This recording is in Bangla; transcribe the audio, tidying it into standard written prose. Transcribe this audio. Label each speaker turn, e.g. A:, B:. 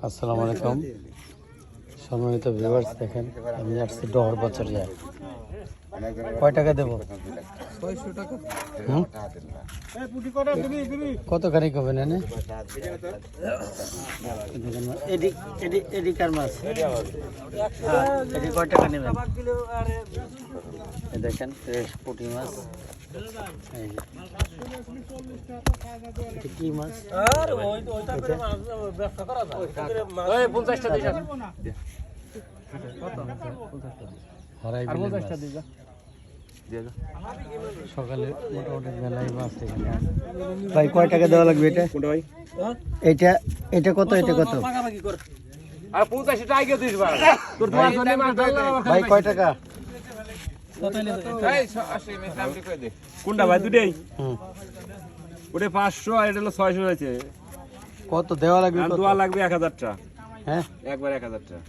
A: আসসালামু আলাইকুম সম্মানিত ভিউয়ার্স, দেখেন আমি আসছি ডহর বছরিয়া। কয় টাকা দেবো?
B: 600 টাকা।
A: কতখানি কবেন এনে? এদিকার মাছ এটি কয় টাকা নেবেন? দেখেন ফ্রেশ পুঁটি মাছ। এই যে এটা কি মাছ? সকালে মোটামুটি মেলায় মাছ এখানে আছে। ভাই কয় টাকা দেওয়া লাগবে এটা? এটা এটা কত? এটা কত? ভাই কয় টাকা?
C: কোনটা ভাই? দুটাই ওটা 500 আর এটা হলো 600 হয়েছে।
A: কত দেওয়া লাগবে?
C: আর দোয়া লাগবে 1000 টাকা।
A: হ্যাঁ
C: একবার 1000 টাকা।